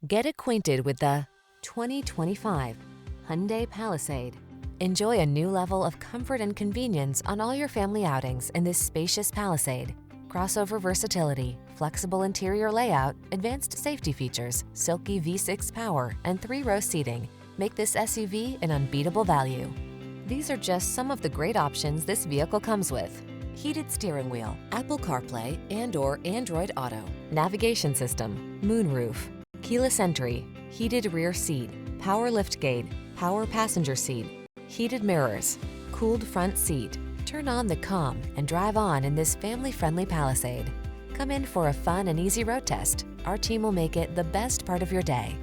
Get acquainted with the 2025 Hyundai Palisade. Enjoy a new level of comfort and convenience on all your family outings in this spacious Palisade. Crossover versatility, flexible interior layout, advanced safety features, silky V6 power, and 3-row seating make this SUV an unbeatable value. These are just some of the great options this vehicle comes with: heated steering wheel, Apple CarPlay and/or Android Auto, navigation system, moonroof, keyless entry, heated rear seat, power liftgate, power passenger seat, heated mirrors, cooled front seat. Turn on the calm and drive on in this family-friendly Palisade. Come in for a fun and easy road test. Our team will make it the best part of your day.